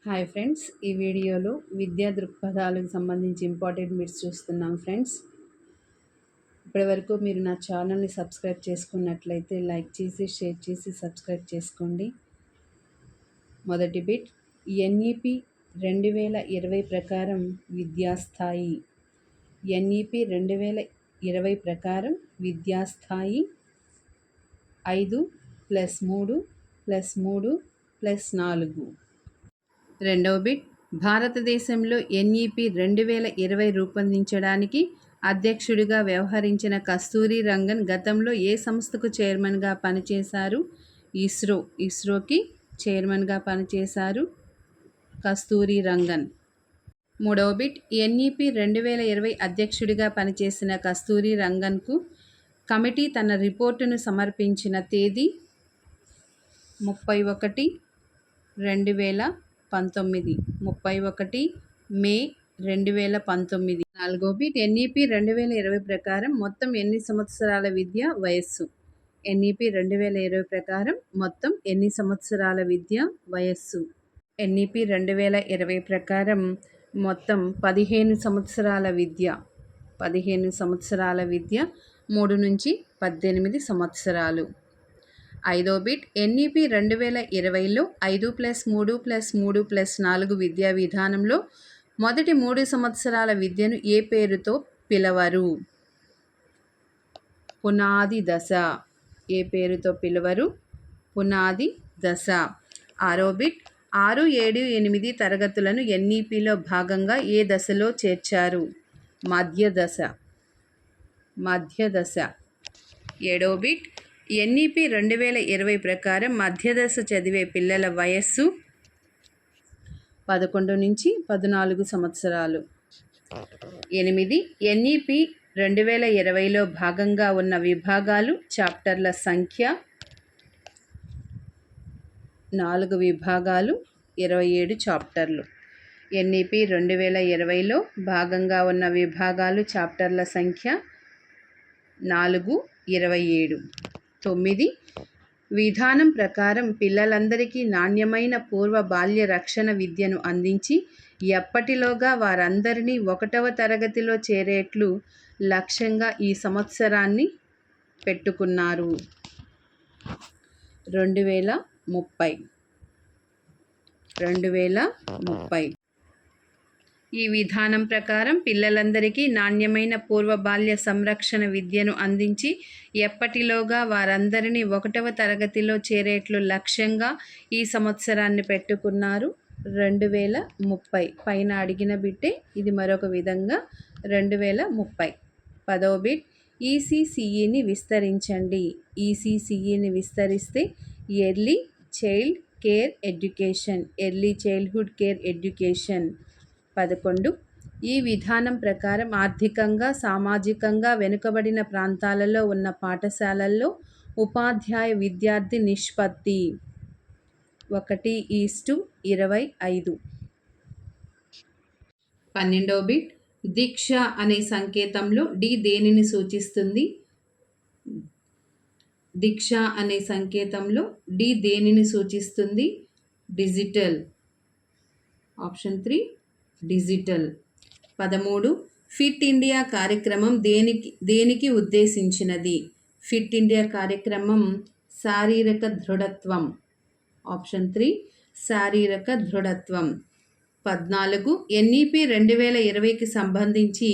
Hi friends, ఈ వీడియోలో విద్యా దృక్పథాలకు సంబంధించి ఇంపార్టెంట్ బిట్స్ చూస్తున్నాం ఫ్రెండ్స్. ఇప్పటివరకు మీరు నా ఛానల్ని సబ్స్క్రైబ్ చేసుకున్నట్లయితే లైక్ చేసి, షేర్ చేసి సబ్స్క్రైబ్ చేసుకోండి. మొదటి బిట్, ఎన్ఈపి 2020 ప్రకారం విద్యాస్థాయి. ఎన్ఈపి 2020 ప్రకారం విద్యాస్థాయి 5+3+3+4. రెండవ బిట్, భారతదేశంలో ఎన్ఈపి 2020 రూపొందించడానికి అధ్యక్షుడిగా వ్యవహరించిన కస్తూరి రంగన్ గతంలో ఏ సంస్థకు చైర్మన్గా పనిచేశారు? ఇస్రోకి చైర్మన్గా పనిచేశారు కస్తూరి రంగన్. మూడవ బిట్, ఎన్ఈపి 2020 అధ్యక్షుడిగా పనిచేసిన కస్తూరి రంగన్కు కమిటీ తన రిపోర్టును సమర్పించిన తేదీ 31/2019, 31 మే 2019. నాలుగో బిట్, ఎన్ఈపి 2020 ప్రకారం మొత్తం ఎన్ని సంవత్సరాల విద్య వయస్సు? ఎన్ఈపి 2020 ప్రకారం మొత్తం ఎన్ని సంవత్సరాల విద్య వయస్సు? ఎన్ఈపి 2020 ప్రకారం మొత్తం 15 సంవత్సరాల విద్య. 15 సంవత్సరాల విద్య 3 నుంచి 18 సంవత్సరాలు. ఐదో బిట్, ఎన్ఈపి 2020లో 5+3+3+4 విద్యా విధానంలో మొదటి 3 సంవత్సరాల విద్యను ఏ పేరుతో పిలవరు? పునాది దశ. ఏ పేరుతో పిలవరు? పునాది దశ. ఆరో బిట్, 6, 7, 8 తరగతులను ఎన్ఈపిలో భాగంగా ఏ దశలో చేర్చారు? మధ్య దశ. ఏడో బిట్, ఎన్ఈపి 2020 ప్రకారం మధ్యదశ చదివే పిల్లల వయస్సు 11 నుంచి 14 సంవత్సరాలు. 8, ఎన్ఈపి 2020లో భాగంగా ఉన్న విభాగాలు, చాప్టర్ల సంఖ్య 4 విభాగాలు, 27 చాప్టర్లు. ఎన్ఈపి 2020లో భాగంగా ఉన్న విభాగాలు, చాప్టర్ల సంఖ్య 4, 27. 9, విధానం ప్రకారం పిల్లలందరికీ నాణ్యమైన పూర్వ బాల్య రక్షణ విద్యను అందించి ఎప్పటిలోగా వారందరినీ 1వ తరగతిలో చేరేట్లు లక్ష్యంగా ఈ సంవత్సరాన్ని పెట్టుకున్నారు. 2030. ఈ విధానం ప్రకారం పిల్లలందరికీ నాణ్యమైన పూర్వ బాల్య సంరక్షణ విద్యను అందించి ఎప్పటిలోగా వారందరినీ 1వ తరగతిలో చేరేట్లు లక్ష్యంగా ఈ సంవత్సరాన్ని పెట్టుకున్నారు. 2030. పైన అడిగిన బిట్టే ఇది మరొక విధంగా 2030. 10వ బిట్, ఈసీసీఈని విస్తరించండి. ఈసీసీఈని విస్తరిస్తే ఎర్లీ చైల్డ్హుడ్ కేర్ ఎడ్యుకేషన్. 11, ఈ విధానం ప్రకారం ఆర్థికంగా, సామాజికంగా వెనుకబడిన ప్రాంతాలలో ఉన్న పాఠశాలల్లో ఉపాధ్యాయ విద్యార్థి నిష్పత్తి 1:25. 12వ బిట్, దీక్ష అనే సంకేతంలో డి దేనిని సూచిస్తుంది? దీక్ష అనే సంకేతంలో డి దేనిని సూచిస్తుంది? Digital. Option 3 digital. 13, fit India కార్యక్రమం దేనికి ఉద్దేశించినది? ఫిట్ ఇండియా కార్యక్రమం శారీరక దృఢత్వం. ఆప్షన్ 3 శారీరక దృఢత్వం. 14, ఎన్ఈపి 2020కి సంబంధించి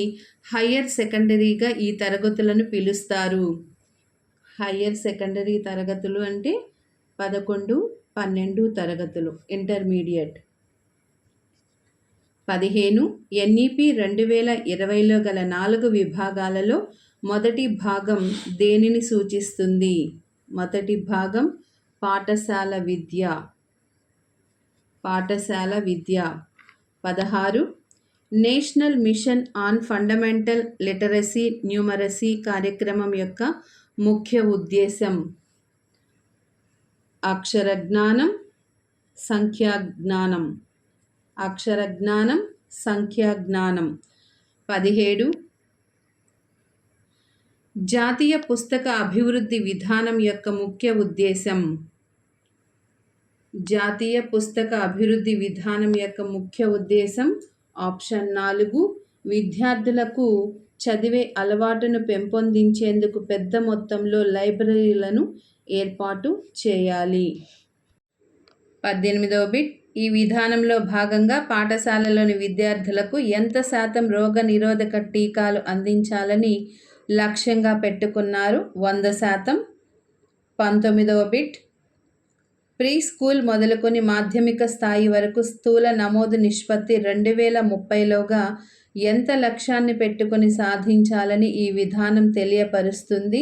హయ్యర్ సెకండరీగా ఈ తరగతులను పిలుస్తారు. హయ్యర్ సెకండరీ తరగతులు అంటే 11, 12 తరగతులు, ఇంటర్మీడియట్. 15, ఎన్ఈపి 2020లో గల 4 విభాగాలలో మొదటి భాగం దేనిని సూచిస్తుంది? మొదటి భాగం పాఠశాల విద్య. 16, national mission on fundamental literacy numeracy కార్యక్రమం యొక్క ముఖ్య ఉద్దేశం అక్షరజ్ఞానం, సంఖ్యాజ్ఞానం. 17, జాతీయ పుస్తక అభివృద్ధి విధానం యొక్క ముఖ్య ఉద్దేశం జాతీయ పుస్తక అభివృద్ధి విధానం యొక్క ముఖ్య ఉద్దేశం. ఆప్షన్ 4 విద్యార్థులకు చదివే అలవాటును పెంపొందించేందుకు పెద్ద మొత్తంలో లైబ్రరీలను ఏర్పాటు చేయాలి. 18వ బిట్ ఈ విధానంలో భాగంగా పాఠశాలలోని విద్యార్థులకు ఎంత శాతం రోగనిరోధక టీకాలు అందించాలని లక్ష్యంగా పెట్టుకున్నారు? 100%. 19వ బిట్ ప్రీ స్కూల్ మొదలుకొని మాధ్యమిక స్థాయి వరకు స్థూల నమోదు నిష్పత్తి 2030లోగా ఎంత లక్ష్యాన్ని పెట్టుకొని సాధించాలని ఈ విధానం తెలియపరుస్తుంది?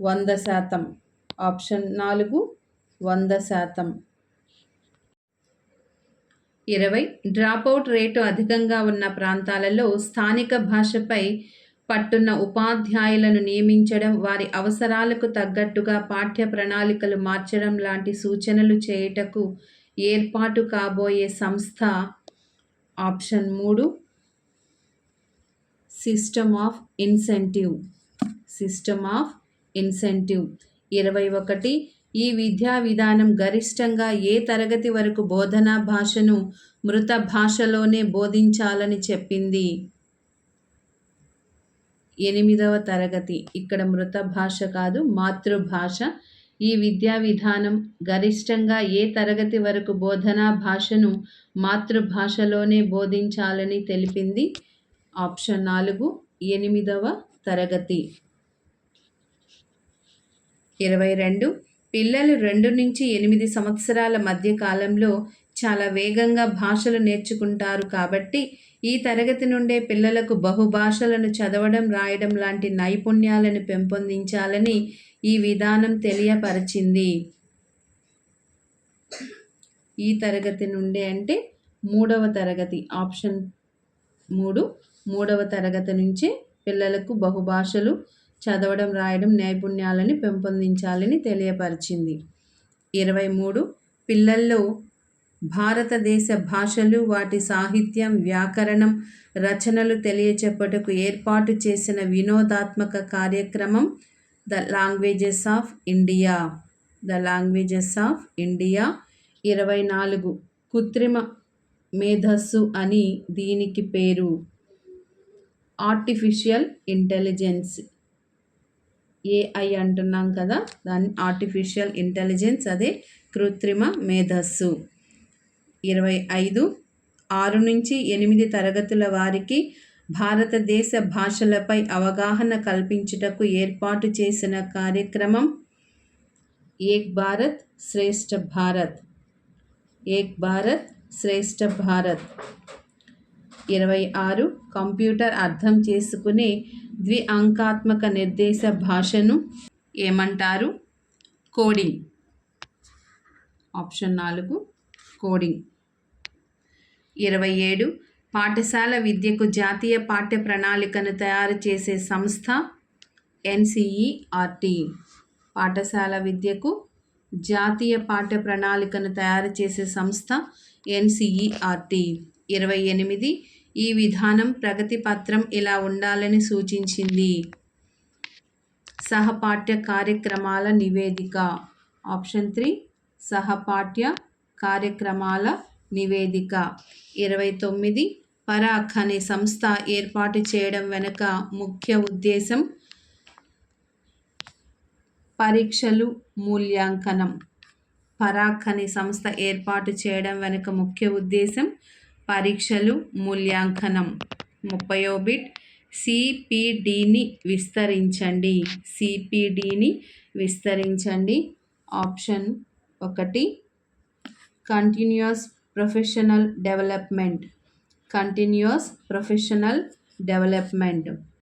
100%. ఆప్షన్ 4 100%. 20 డ్రాపౌట్ రేటు అధికంగా ఉన్న ప్రాంతాలలో స్థానిక భాషపై పట్టున్న ఉపాధ్యాయులను నియమించడం, వారి అవసరాలకు తగ్గట్టుగా పాఠ్య ప్రణాళికలు మార్చడం లాంటి సూచనలు చేయుటకు ఏర్పాటు కాబోయే సంస్థ. Option 3 system of incentive. 21 ఈ విద్యా విధానం గరిష్టంగా ఏ తరగతి వరకు బోధనా భాషను మృత భాషలోనే బోధించాలని చెప్పింది? 8వ తరగతి. ఇక్కడ మృత భాష కాదు, మాతృభాష. ఈ విద్యా విధానం గరిష్టంగా ఏ తరగతి వరకు బోధనా భాషను మాతృభాషలోనే బోధించాలని తెలిపింది? ఆప్షన్ 4 8వ తరగతి. 22 పిల్లలు 2 నుంచి 8 సంవత్సరాల మధ్య కాలంలో చాలా వేగంగా భాషలు నేర్చుకుంటారు కాబట్టి ఈ తరగతి నుండే పిల్లలకు బహుభాషలను చదవడం, రాయడం లాంటి నైపుణ్యాలను పెంపొందించాలని ఈ విధానం తెలియపరిచింది. ఈ తరగతి నుండే అంటే 3వ తరగతి. ఆప్షన్ 3 3వ తరగతి నుంచే పిల్లలకు బహుభాషలు చదవడం, రాయడం నైపుణ్యాలను పెంపొందించాలని తెలియపరిచింది. 23 పిల్లల్లో భారతదేశ భాషలు, వాటి సాహిత్యం, వ్యాకరణం, రచనలు తెలియచెప్పుటకు ఏర్పాటు చేసిన వినోదాత్మక కార్యక్రమం ద లాంగ్వేజెస్ ఆఫ్ ఇండియా. 24 కృత్రిమ మేధస్సు అని దీనికి పేరు. Artificial intelligence. AI అంటున్నాం కదా, దాన్ని ఆర్టిఫిషియల్ ఇంటెలిజెన్స్, అదే కృత్రిమ మేధస్సు. 25 6 నుంచి 8 తరగతుల వారికి భారతదేశ భాషలపై అవగాహన కల్పించుటకు ఏర్పాటు చేసిన కార్యక్రమం ఏక్ భారత్ శ్రేష్ఠ భారత్. 26 కంప్యూటర్ అర్థం చేసుకునే ద్విఅంకాత్మక నిర్దేశ భాషను ఏమంటారు? కోడింగ్. Option 4 coding. 27 పాఠశాల విద్యకు జాతీయ పాఠ్య ప్రణాళికను తయారు చేసే సంస్థ NCERT. పాఠశాల విద్యకు జాతీయ పాఠ్య ప్రణాళికను తయారు చేసే సంస్థ NCERT. 28 ఈ విధానం ప్రగతి పత్రం ఇలా ఉండాలని సూచించింది? సహపాఠ్య కార్యక్రమాల నివేదిక. ఆప్షన్ 3 సహపాఠ్య కార్యక్రమాల నివేదిక. 29 పరాఖ్ అనే సంస్థ ఏర్పాటు చేయడం వెనుక ముఖ్య ఉద్దేశం? పరీక్షలు, మూల్యాంకనం. పరాఖ్ అనే సంస్థ ఏర్పాటు చేయడం వెనుక ముఖ్య ఉద్దేశం పరీక్షలు, మూల్యాంకనం. 30వ బిట్ CPDని విస్తరించండి. CPDని విస్తరించండి. Option 1 continuous professional development. Continuous professional development.